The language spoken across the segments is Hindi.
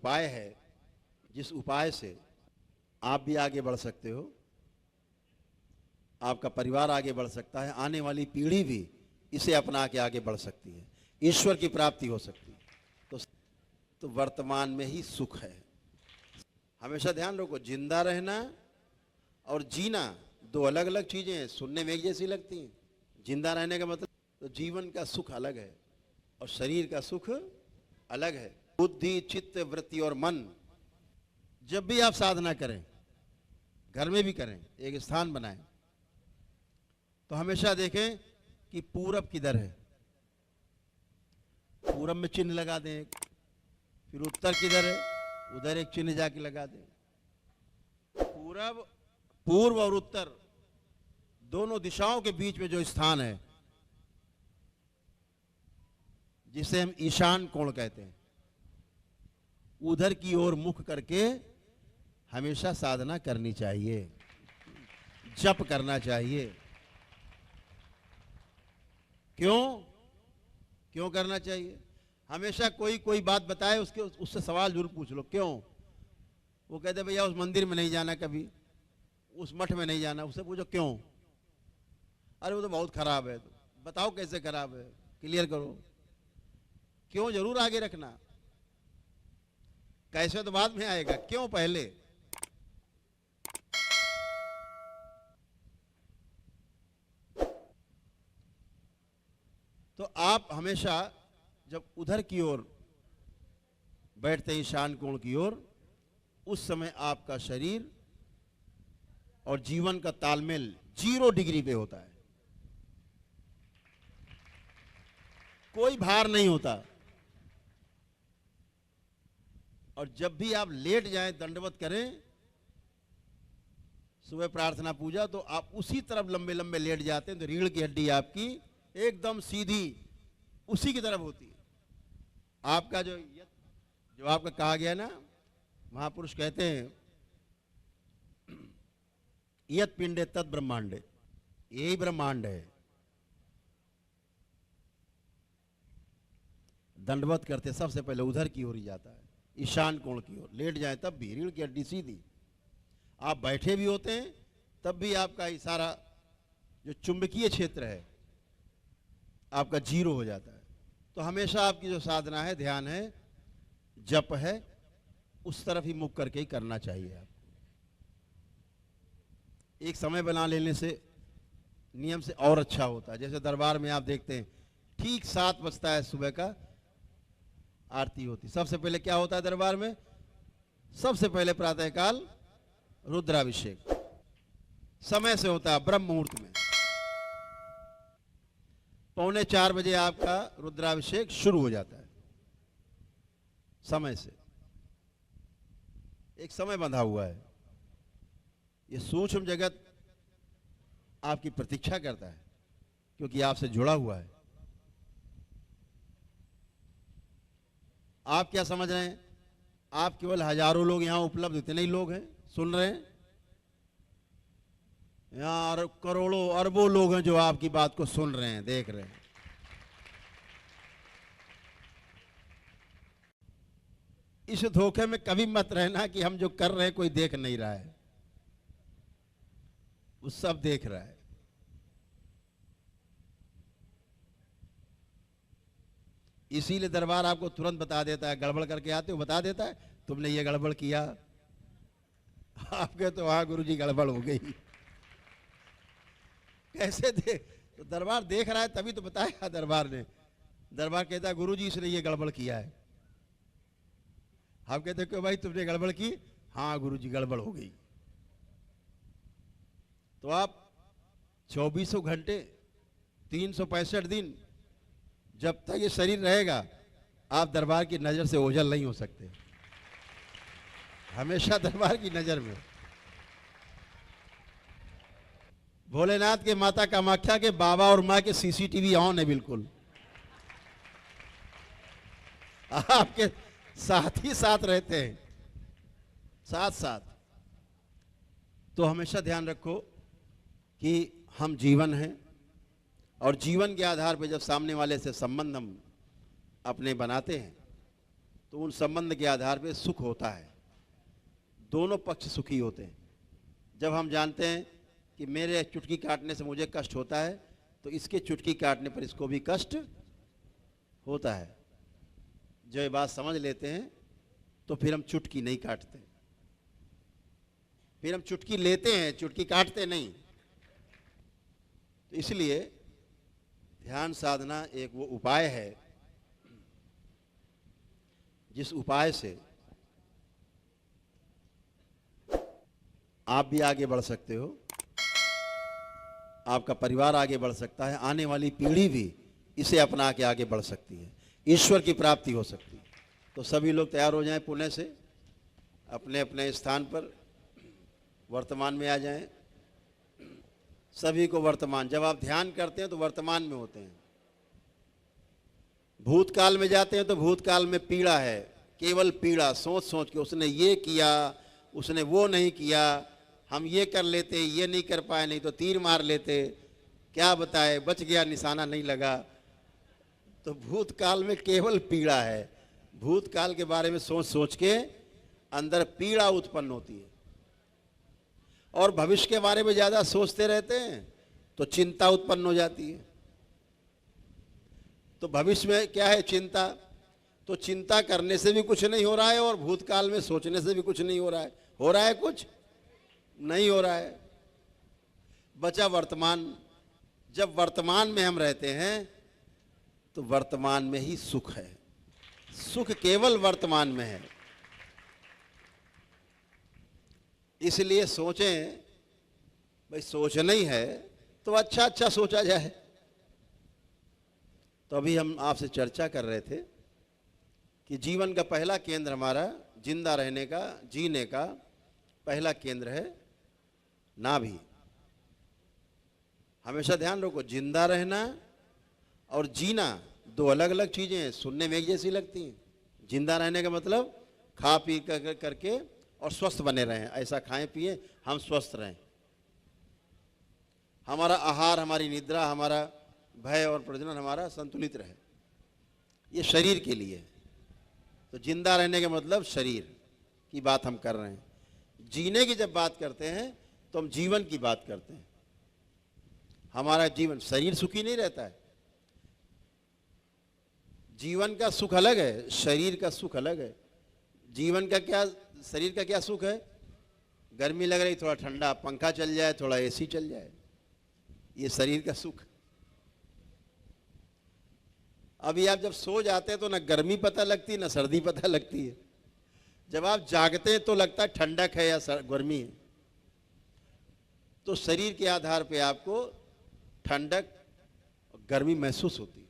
उपाय है, जिस उपाय से आप भी आगे बढ़ सकते हो, आपका परिवार आगे बढ़ सकता है, आने वाली पीढ़ी भी इसे अपना के आगे बढ़ सकती है, ईश्वर की प्राप्ति हो सकती है। तो वर्तमान में ही सुख है। हमेशा ध्यान रखो, जिंदा रहना और जीना दो अलग अलग चीजें हैं, सुनने में एक जैसी लगती हैं। जिंदा रहने का मतलब तो जीवन का सुख अलग है और शरीर का सुख अलग है। बुद्धि, चित्त, वृत्ति और मन, जब भी आप साधना करें, घर में भी करें, एक स्थान बनाएं, तो हमेशा देखें कि पूरब किधर है, पूरब में चिन्ह लगा दें। फिर उत्तर किधर है, उधर एक चिन्ह जाके लगा दें। पूर्व और उत्तर दोनों दिशाओं के बीच में जो स्थान है, जिसे हम ईशान कोण कहते हैं, उधर की ओर मुख करके हमेशा साधना करनी चाहिए, जप करना चाहिए। क्यों करना चाहिए? हमेशा कोई बात बताए, उससे सवाल जरूर पूछ लो, क्यों? वो कहते भैया उस मंदिर में नहीं जाना, कभी उस मठ में नहीं जाना। उससे पूछो क्यों? अरे वो तो बहुत खराब है। तो बताओ कैसे खराब है, क्लियर करो। क्यों जरूर आगे रखना, कैसे तो बाद में आएगा, क्यों पहले। तो आप हमेशा जब उधर की ओर बैठते हैं, ईशान कोण की ओर, उस समय आपका शरीर और जीवन का तालमेल 0 डिग्री पे होता है, कोई भार नहीं होता। और जब भी आप लेट जाएं, दंडवत करें, सुबह प्रार्थना पूजा, तो आप उसी तरफ लंबे लंबे लेट जाते हैं, तो रीढ़ की हड्डी आपकी एकदम सीधी उसी की तरफ होती है। आपका जो आपका कहा गया ना, महापुरुष कहते हैं यत पिंडे तद ब्रह्मांडे, यही ब्रह्मांड है। दंडवत करते सबसे पहले उधर की ओर ही जाता है, ईशान कोण की ओर। लेट जाए तब भी रीढ़ की हड्डी सीधी। आप बैठे भी होते हैं तब भी आपका इशारा, जो चुंबकीय क्षेत्र है आपका 0 हो जाता है। तो हमेशा आपकी जो साधना है, ध्यान है, जप है, उस तरफ ही मुख करके ही करना चाहिए। आपको एक समय बना लेने से, नियम से और अच्छा होता है। जैसे दरबार में आप देखते हैं, ठीक 7 बजता है सुबह का, आरती होती। सबसे पहले क्या होता है दरबार में? सबसे पहले प्रातःकाल रुद्राभिषेक समय से होता है, ब्रह्म मुहूर्त में। 3:45 बजे आपका रुद्राभिषेक शुरू हो जाता है, समय से। एक समय बंधा हुआ है। ये सूक्ष्म जगत आपकी प्रतीक्षा करता है, क्योंकि आपसे जुड़ा हुआ है। आप क्या समझ रहे हैं? आप केवल हजारों लोग यहां उपलब्ध, इतने ही लोग हैं सुन रहे हैं? यहां करोड़ों अरबों लोग हैं जो आपकी बात को सुन रहे हैं, देख रहे हैं। इस धोखे में कभी मत रहना कि हम जो कर रहे हैं कोई देख नहीं रहा है। वो सब देख रहा है। इसीलिए दरबार आपको तुरंत बता देता है, गड़बड़ करके आते हो बता देता है, तुमने ये गड़बड़ किया। आपके तो वहां गुरुजी गड़बड़ हो गई। कैसे देख? तो दरबार देख रहा है तभी तो बताया दरबार ने। दरबार कहता है गुरुजी इसने ये गड़बड़ किया है। आप कहते हो कि भाई तुमने गड़बड़ की? हाँ गुरुजी गड़बड़ हो गई। तो आप 24 घंटे 365 दिन जब तक ये शरीर रहेगा, आप दरबार की नजर से ओझल नहीं हो सकते। हमेशा दरबार की नजर में। भोलेनाथ के, माता कामाख्या के, बाबा और मां के सीसीटीवी ऑन है बिल्कुल, आपके साथ ही साथ रहते हैं, साथ साथ। तो हमेशा ध्यान रखो कि हम जीवन हैं, और जीवन के आधार पर जब सामने वाले से संबंध हम अपने बनाते हैं, तो उन संबंध के आधार पे सुख होता है, दोनों पक्ष सुखी होते हैं। जब हम जानते हैं कि मेरे चुटकी काटने से मुझे कष्ट होता है, तो इसके चुटकी काटने पर इसको भी कष्ट होता है। जब ये बात समझ लेते हैं तो फिर हम चुटकी नहीं काटते, फिर हम चुटकी लेते हैं, चुटकी काटते नहीं। तो इसलिए ध्यान साधना एक वो उपाय है जिस उपाय से आप भी आगे बढ़ सकते हो, आपका परिवार आगे बढ़ सकता है, आने वाली पीढ़ी भी इसे अपना के आगे बढ़ सकती है, ईश्वर की प्राप्ति हो सकती है। तो सभी लोग तैयार हो जाएं, पुणे से अपने अपने स्थान पर वर्तमान में आ जाएं। सभी को वर्तमान, जब आप ध्यान करते हैं तो वर्तमान में होते हैं। भूतकाल में जाते हैं तो भूतकाल में पीड़ा है, केवल पीड़ा, सोच सोच के उसने ये किया, उसने वो नहीं किया, हम ये कर लेते, ये नहीं कर पाए, नहीं तो तीर मार लेते, क्या बताए, बच गया, निशाना नहीं लगा। तो भूतकाल में केवल पीड़ा है, भूतकाल के बारे में सोच सोच के अंदर पीड़ा उत्पन्न होती है। और भविष्य के बारे में ज़्यादा सोचते रहते हैं तो चिंता उत्पन्न हो जाती है। तो भविष्य में क्या है, चिंता। तो चिंता करने से भी कुछ नहीं हो रहा है और भूतकाल में सोचने से भी कुछ नहीं हो रहा है। हो रहा है कुछ? नहीं हो रहा है। बचा वर्तमान। जब वर्तमान में हम रहते हैं तो वर्तमान में ही सुख है, सुख केवल वर्तमान में है। इसलिए सोचें, भाई सोचना ही है तो अच्छा अच्छा सोचा जाए। तो अभी हम आपसे चर्चा कर रहे थे कि जीवन का पहला केंद्र हमारा, जिंदा रहने का, जीने का पहला केंद्र है नाभि। हमेशा ध्यान रखो, जिंदा रहना और जीना दो अलग अलग चीजें हैं, सुनने में एक जैसी लगती हैं। जिंदा रहने का मतलब खा पी करके और स्वस्थ बने रहें, ऐसा खाएं पिए हम स्वस्थ रहें। हमारा आहार, हमारी निद्रा, हमारा भय और प्रजनन हमारा संतुलित रहे, ये शरीर के लिए। तो जिंदा रहने का मतलब शरीर की बात हम कर रहे हैं। जीने की जब बात करते हैं तो हम जीवन की बात करते हैं। हमारा जीवन, शरीर सुखी नहीं रहता है। जीवन का सुख अलग है, शरीर का सुख अलग है। जीवन का क्या, शरीर का क्या सुख है? गर्मी लग रही, थोड़ा ठंडा पंखा चल जाए, थोड़ा एसी चल जाए, ये शरीर का सुख। अभी आप जब सो जाते हैं तो ना गर्मी पता लगती ना सर्दी पता लगती है। जब आप जागते हैं तो लगता है ठंडक है या गर्मी है। तो शरीर के आधार पे आपको ठंडक और गर्मी महसूस होती है।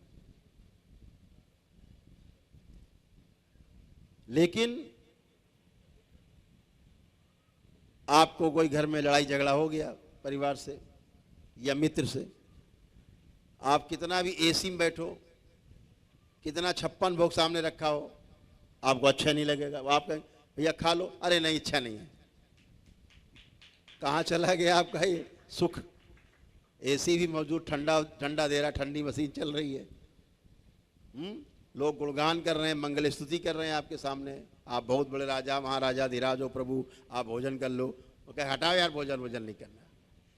लेकिन आपको कोई घर में लड़ाई झगड़ा हो गया परिवार से या मित्र से, आप कितना भी एसी में बैठो, कितना 56 भोग सामने रखा हो, आपको अच्छा नहीं लगेगा। आप कहें भैया खा लो, अरे नहीं इच्छा नहीं है। कहाँ चला गया आपका ये सुख? एसी भी मौजूद, ठंडा ठंडा दे रहा, ठंडी मशीन चल रही है। लोग गुणगान कर रहे हैं, मंगल स्तुति कर रहे हैं आपके सामने, आप बहुत बड़े राजा महाराजा धीराज हो प्रभु, आप भोजन कर लो। वो कहे हटाओ यार, भोजन भोजन नहीं करना।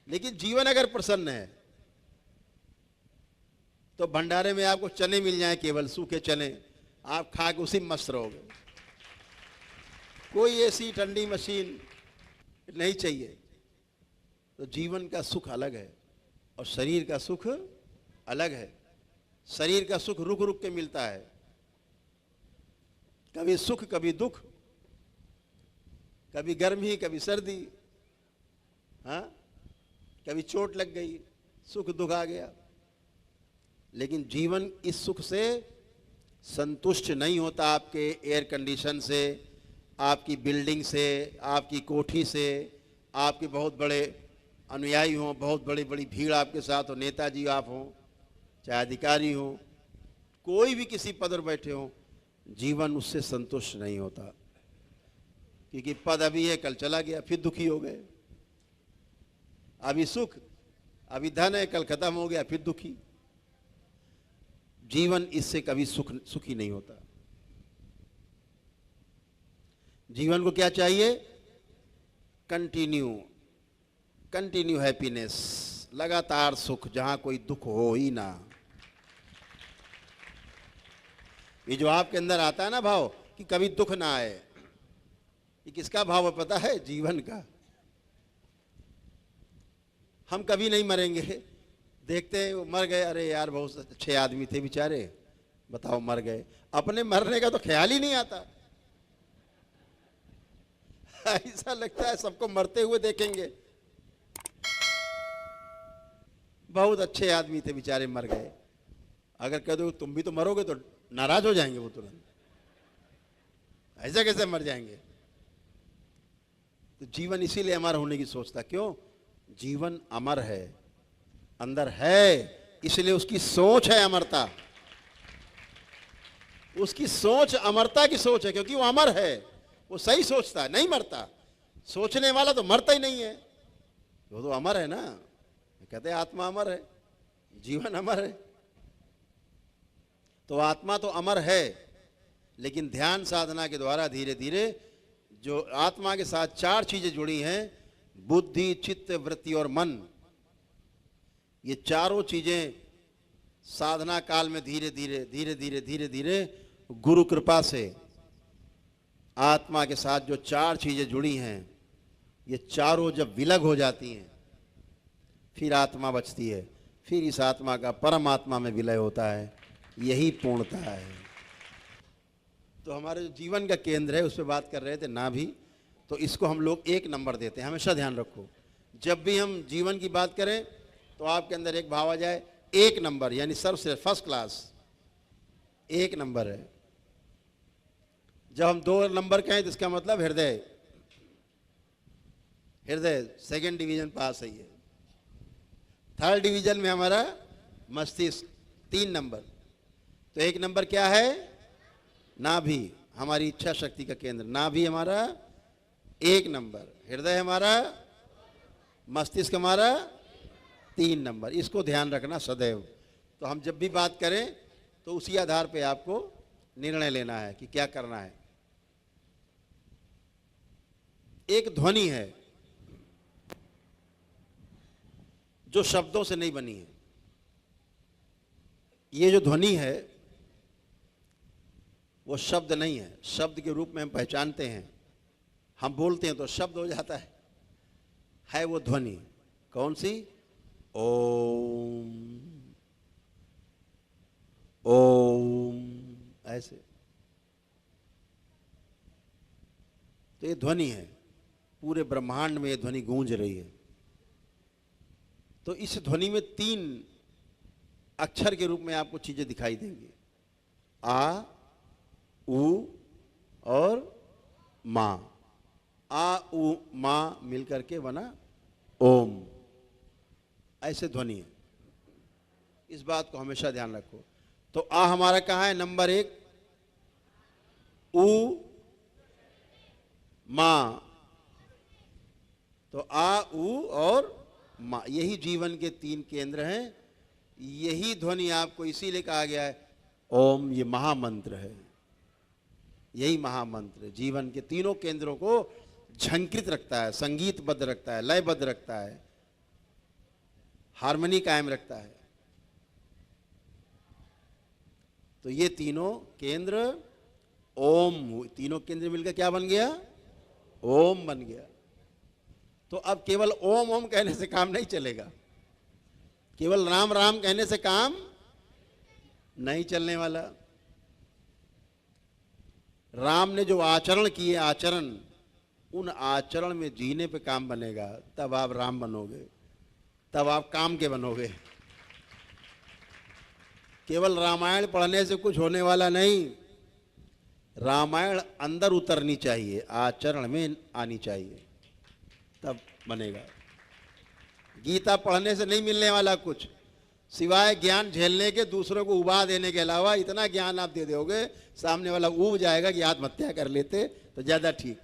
लेकिन जीवन अगर प्रसन्न है तो भंडारे में आपको चने मिल जाए, केवल सूखे चने, आप खा के उसी में मस्त रहोगे। कोई ऐसी ठंडी मशीन नहीं चाहिए। तो जीवन का सुख अलग है और शरीर का सुख अलग है। शरीर का सुख रुक रुक के मिलता है, कभी सुख कभी दुख, कभी गर्मी कभी सर्दी, हाँ, कभी चोट लग गई, सुख दुख आ गया। लेकिन जीवन इस सुख से संतुष्ट नहीं होता। आपके एयर कंडीशन से, आपकी बिल्डिंग से, आपकी कोठी से, आपके बहुत बड़े अनुयायी हों, बहुत बड़ी बड़ी भीड़ आपके साथ हो, नेताजी आप हों, चाहे अधिकारी हो, कोई भी किसी पद पर बैठे हो, जीवन उससे संतुष्ट नहीं होता। क्योंकि पद अभी है, कल चला गया, फिर दुखी हो गए। अभी सुख, अभी धन है, कल खत्म हो गया, फिर दुखी। जीवन इससे कभी सुखी नहीं होता। जीवन को क्या चाहिए? कंटिन्यू, कंटिन्यू हैप्पीनेस, लगातार सुख, जहां कोई दुख हो ही ना। ये जो आपके अंदर आता है ना भाव कि कभी दुख ना आए, ये किसका भाव है पता है? जीवन का। हम कभी नहीं मरेंगे, देखते हैं वो मर गए, अरे यार बहुत अच्छे आदमी थे बेचारे, बताओ मर गए, अपने मरने का तो ख्याल ही नहीं आता। ऐसा लगता है सबको मरते हुए देखेंगे, बहुत अच्छे आदमी थे बेचारे मर गए। अगर कह दो तुम भी तो मरोगे तो नाराज हो जाएंगे वो तुरंत, ऐसा कैसे मर जाएंगे? तो जीवन इसीलिए अमर होने की सोचता। क्यों? जीवन अमर है, अंदर है, इसलिए उसकी सोच है अमरता। उसकी सोच अमरता की सोच है, क्योंकि वो अमर है, वो सही सोचता है, नहीं मरता। सोचने वाला तो मरता ही नहीं है, वो तो अमर है ना। कहते हैं आत्मा अमर है, जीवन अमर है। तो आत्मा तो अमर है, लेकिन ध्यान साधना के द्वारा धीरे धीरे जो आत्मा के साथ चार चीजें जुड़ी हैं, बुद्धि, चित्त, वृत्ति और मन, ये चारों चीजें साधना काल में धीरे धीरे धीरे धीरे धीरे धीरे गुरु कृपा से आत्मा के साथ जो चार चीजें जुड़ी हैं, ये चारों जब विलग हो जाती हैं, फिर आत्मा बचती है, फिर इस आत्मा का परमात्मा में विलय होता है। यही पूर्णता है। तो हमारे जो जीवन का केंद्र है उस पर बात कर रहे थे, नाभि। तो इसको हम लोग 1 नंबर देते हैं, हमेशा ध्यान रखो। जब भी हम जीवन की बात करें तो आपके अंदर एक भाव आ जाए 1 नंबर, यानी सर्वश्रेष्ठ, फर्स्ट क्लास, 1 नंबर है। जब हम 2 नंबर कहें तो इसका मतलब हृदय, हृदय 2nd डिवीजन पास है। ये 3rd डिवीजन में हमारा मस्तिष्क, 3 नंबर। तो 1 नंबर क्या है? नाभि, हमारी इच्छा शक्ति का केंद्र। नाभि हमारा 1 नंबर, हृदय हमारा, मस्तिष्क हमारा 3 नंबर। इसको ध्यान रखना सदैव। तो हम जब भी बात करें तो उसी आधार पे आपको निर्णय लेना है कि क्या करना है। एक ध्वनि है जो शब्दों से नहीं बनी है। ये जो ध्वनि है वो शब्द नहीं है, शब्द के रूप में हम पहचानते हैं, हम बोलते हैं तो शब्द हो जाता है वो ध्वनि। कौन सी? ओम, ओम, ऐसे। तो ये ध्वनि है, पूरे ब्रह्मांड में ये ध्वनि गूंज रही है। तो इस ध्वनि में 3 अक्षर के रूप में आपको चीजें दिखाई देंगी, आ, उ और मा। आ, उ, मा मिलकर के बना ओम, ऐसे ध्वनि है। इस बात को हमेशा ध्यान रखो। तो आ हमारा कहाँ है? नंबर 1, उ, मा। तो आ, उ और मा, यही जीवन के 3 केंद्र हैं। यही ध्वनि आपको इसीलिए कहा गया है ओम, ये महामंत्र है। यही महामंत्र जीवन के तीनों केंद्रों को झंकृत रखता है, संगीतबद्ध रखता है, लयबद्ध रखता है, हार्मनी कायम रखता है। तो ये तीनों केंद्र ओम, तीनों केंद्र मिलकर क्या बन गया? ओम बन गया। तो अब केवल ओम ओम कहने से काम नहीं चलेगा, केवल राम राम कहने से काम नहीं चलने वाला। राम ने जो आचरण किए, आचरण, उन आचरण में जीने पे काम बनेगा, तब आप राम बनोगे, तब आप काम के बनोगे। केवल रामायण पढ़ने से कुछ होने वाला नहीं, रामायण अंदर उतरनी चाहिए, आचरण में आनी चाहिए, तब बनेगा। गीता पढ़ने से नहीं मिलने वाला कुछ, सिवाय ज्ञान झेलने के, दूसरों को उबा देने के अलावा। इतना ज्ञान आप दे दोगे, सामने वाला ऊब जाएगा कि आत्महत्या कर लेते तो ज्यादा ठीक।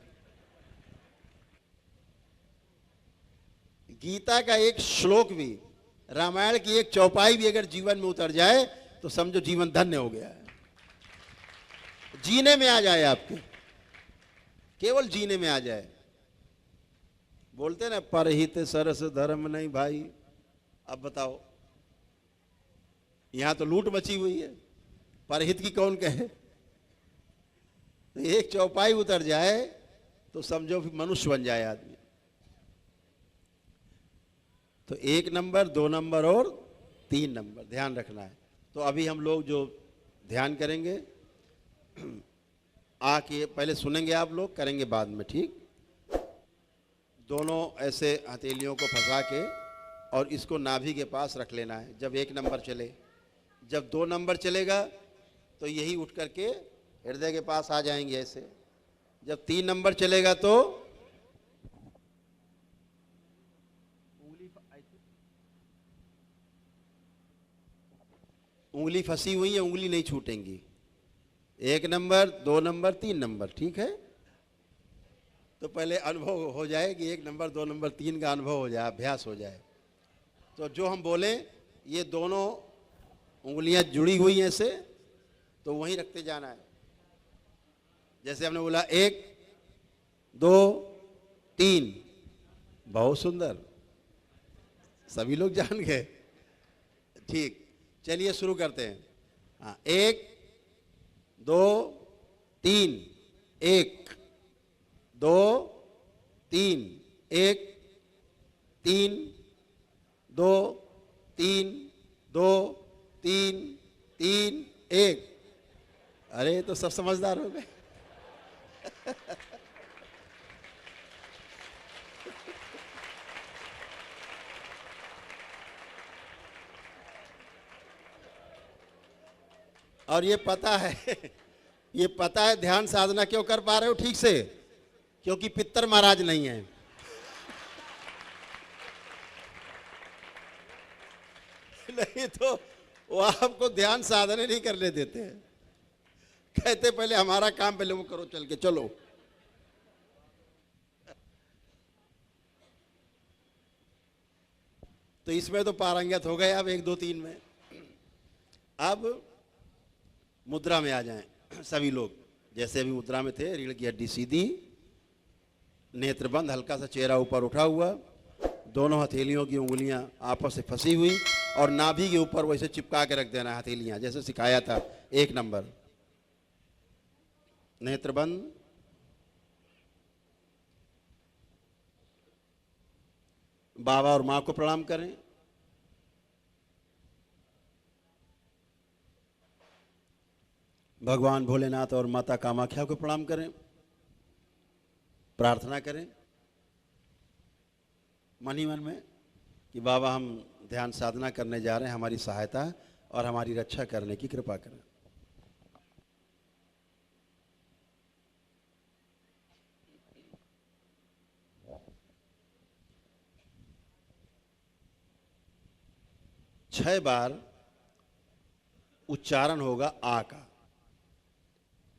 गीता का एक श्लोक भी, रामायण की एक चौपाई भी अगर जीवन में उतर जाए तो समझो जीवन धन्य हो गया है, जीने में आ जाए आपके। केवल जीने में आ जाए। बोलते ना परहित सरस धर्म नहीं भाई। अब बताओ, यहां तो लूट मची हुई है, परहित की कौन कहे। तो एक चौपाई उतर जाए तो समझो फिर मनुष्य बन जाए आदमी। तो 1 नंबर, 2 नंबर और 3 नंबर ध्यान रखना है। तो अभी हम लोग जो ध्यान करेंगे, आके पहले सुनेंगे आप लोग, करेंगे बाद में, ठीक। दोनों ऐसे हथेलियों को फंसा के और इसको नाभि के पास रख लेना है जब 1 नंबर चले। जब 2 नंबर चलेगा तो यही उठ करके हृदय के पास आ जाएंगे ऐसे। जब 3 नंबर चलेगा तो उंगली फंसी हुई है, उंगली नहीं छूटेंगी। 1 नंबर, 2 नंबर, 3 नंबर, ठीक है। तो पहले अनुभव हो जाए कि 1 नंबर, 2 नंबर, 3 का अनुभव हो जाए, अभ्यास हो जाए। तो जो हम बोले ये दोनों उंगलियां जुड़ी हुई हैं ऐसे, तो वहीं रखते जाना है। जैसे हमने बोला 1, 2, 3, बहुत सुंदर, सभी लोग जान गए, ठीक। चलिए शुरू करते हैं। हाँ, 1, 2, 3, 1, 2, 3, 1, 3, 2, 3, 2, 3, 3, 1। अरे तो सब समझदार हो गए। और ये पता है, ये पता है ध्यान साधना क्यों कर पा रहे हो ठीक से, क्योंकि पितर महाराज नहीं है। नहीं तो वो आपको ध्यान साधना नहीं करने देते हैं, कहते पहले हमारा काम पहले वो करो, चल के चलो। तो इसमें तो पारंगत हो गए अब 1, 2, 3 में। अब मुद्रा में आ जाएं सभी लोग। जैसे अभी मुद्रा में थे, रीढ़ की हड्डी सीधी, नेत्र बंद, हल्का सा चेहरा ऊपर उठा हुआ, दोनों हथेलियों की उंगलियां आपस से फंसी हुई और नाभि के ऊपर वैसे चिपका के रख देना है हथेलियां, जैसे सिखाया था 1 नंबर। नेत्र बंद, बाबा और मां को प्रणाम करें। भगवान भोलेनाथ और माता कामाख्या को प्रणाम करें, प्रार्थना करें मन ही मन में कि बाबा हम ध्यान साधना करने जा रहे हैं, हमारी सहायता और हमारी रक्षा करने की कृपा करें। छह बार उच्चारण होगा आ का।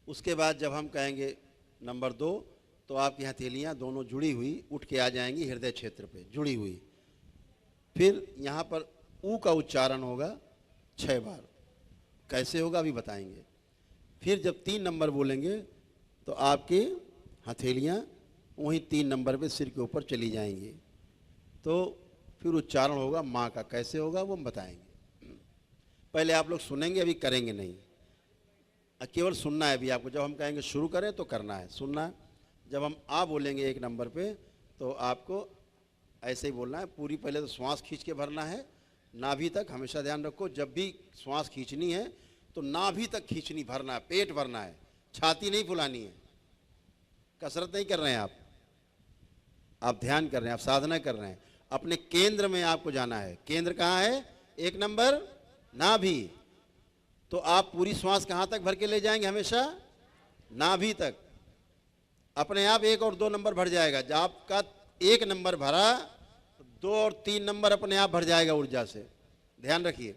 उसके बाद जब हम कहेंगे नंबर 2, तो आपकी हथेलियां दोनों जुड़ी हुई उठ के आ जाएंगी हृदय क्षेत्र पे, जुड़ी हुई। फिर यहाँ पर ऊ का उच्चारण होगा 6 बार। कैसे होगा अभी बताएंगे। फिर जब 3 नंबर बोलेंगे तो आपकी हथेलियां वहीं 3 नंबर पे सिर के ऊपर चली जाएंगी। तो फिर उच्चारण होगा माँ का। कैसे होगा वो हम बताएंगे। पहले आप लोग सुनेंगे, अभी करेंगे नहीं, केवल सुनना है अभी आपको। जब हम कहेंगे शुरू करें तो करना है, सुनना। जब हम आ बोलेंगे 1 नंबर पे तो आपको ऐसे ही बोलना है। पूरी पहले तो श्वास खींच के भरना है नाभि तक। हमेशा ध्यान रखो, जब भी श्वास खींचनी है तो नाभि तक खींचनी, भरना है, पेट भरना है, छाती नहीं फुलानी है। कसरत नहीं कर रहे हैं आप ध्यान कर रहे हैं, आप साधना कर रहे हैं। अपने केंद्र में आपको जाना है। केंद्र कहाँ है? 1 नंबर नाभि। तो आप पूरी श्वास कहाँ तक भर के ले जाएंगे? हमेशा नाभि तक। अपने आप 1 और 2 नंबर भर जाएगा। जब आपका 1 नंबर भरा, 2 और 3 नंबर अपने आप भर जाएगा ऊर्जा से। ध्यान रखिए।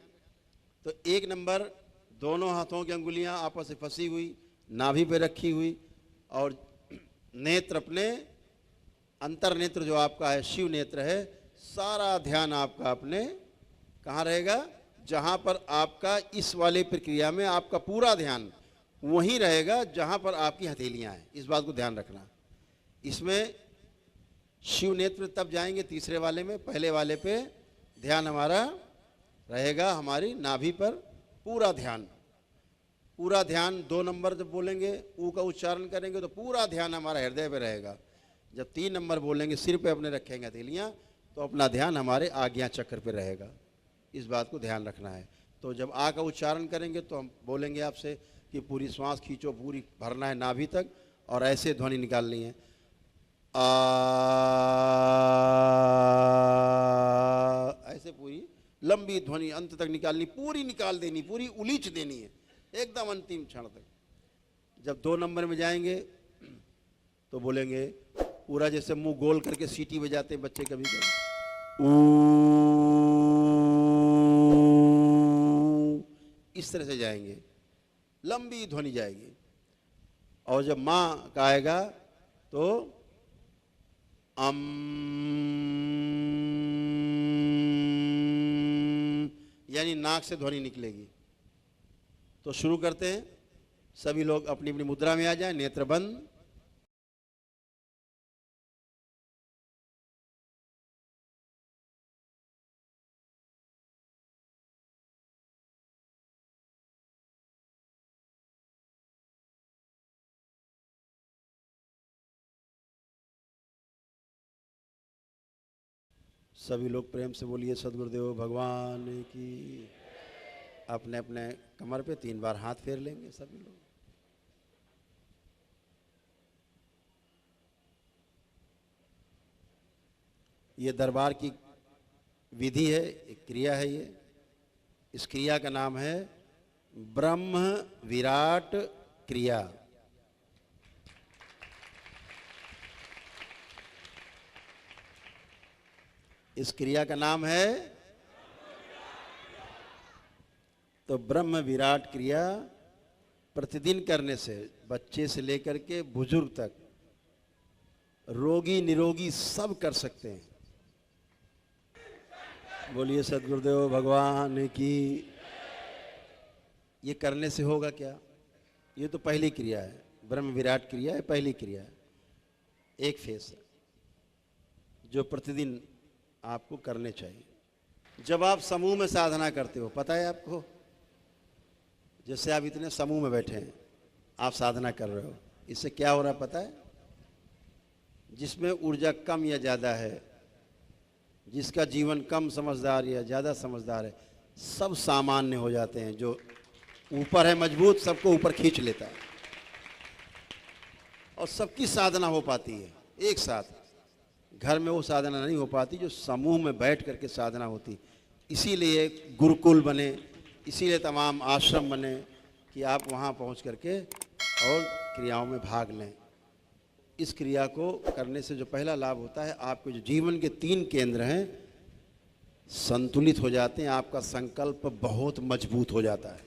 तो 1 नंबर, दोनों हाथों की अंगुलियां आपस में फंसी हुई, नाभि पे रखी हुई, और नेत्र अपने अंतर नेत्र जो आपका है, शिव नेत्र है, सारा ध्यान आपका अपने कहाँ रहेगा? जहाँ पर आपका इस वाले प्रक्रिया में आपका पूरा ध्यान वहीं रहेगा जहाँ पर आपकी हथेलियाँ हैं। इस बात को ध्यान रखना। इसमें शिव नेत्र तब जाएंगे तीसरे वाले में, पहले वाले पे ध्यान हमारा रहेगा हमारी नाभि पर, पूरा ध्यान 2 नंबर जब बोलेंगे ऊ का उच्चारण करेंगे तो पूरा ध्यान हमारा हृदय पे रहेगा। जब 3 नंबर बोलेंगे सिर पे अपने रखेंगे हथेलियाँ तो अपना ध्यान हमारे आज्ञा चक्र पे रहेगा। इस बात को ध्यान रखना है। तो जब आ का उच्चारण करेंगे तो हम बोलेंगे आपसे कि पूरी श्वास खींचो, पूरी भरना है नाभि तक और ऐसे ध्वनि निकालनी है आ, ऐसे पूरी लंबी ध्वनि अंत तक निकालनी, पूरी निकाल देनी, पूरी उलीच देनी है एकदम अंतिम क्षण तक। जब 2 नंबर में जाएंगे तो बोलेंगे पूरा जैसे मुंह गोल करके सीटी बजाते हैं बच्चे कभी कभी, इस तरह से जाएंगे, लंबी ध्वनि जाएगी। और जब माँ का आएगा तो यानी नाक से ध्वनि निकलेगी। तो शुरू करते हैं, सभी लोग अपनी अपनी मुद्रा में आ जाएं, नेत्र बंद। सभी लोग प्रेम से बोलिए सद्गुरुदेव भगवान की। अपने अपने कमर पे 3 बार हाथ फेर लेंगे सभी लोग। ये दरबार की विधि है, एक क्रिया है ये। इस क्रिया का नाम है ब्रह्म विराट क्रिया। इस क्रिया का नाम है तो ब्रह्म विराट क्रिया प्रतिदिन करने से बच्चे से लेकर के बुजुर्ग तक, रोगी निरोगी सब कर सकते हैं। बोलिए सद्गुरुदेव भगवान की। ये करने से होगा क्या? ये तो पहली क्रिया है, ब्रह्म विराट क्रिया है, पहली क्रिया है, एक फेस है जो प्रतिदिन आपको करने चाहिए। जब आप समूह में साधना करते हो, पता है आपको, जैसे आप इतने समूह में बैठे हैं, आप साधना कर रहे हो, इससे क्या हो रहा है पता है? जिसमें ऊर्जा कम या ज़्यादा है, जिसका जीवन कम समझदार या ज़्यादा समझदार है, सब सामान्य हो जाते हैं। जो ऊपर है मजबूत, सबको ऊपर खींच लेता है और सबकी साधना हो पाती है एक साथ। घर में वो साधना नहीं हो पाती जो समूह में बैठ करके साधना होती। इसीलिए गुरुकुल बने, इसीलिए तमाम आश्रम बने कि आप वहाँ पहुँच करके और क्रियाओं में भाग लें। इस क्रिया को करने से जो पहला लाभ होता है, आपके जो जीवन के 3 केंद्र हैं संतुलित हो जाते हैं, आपका संकल्प बहुत मजबूत हो जाता है।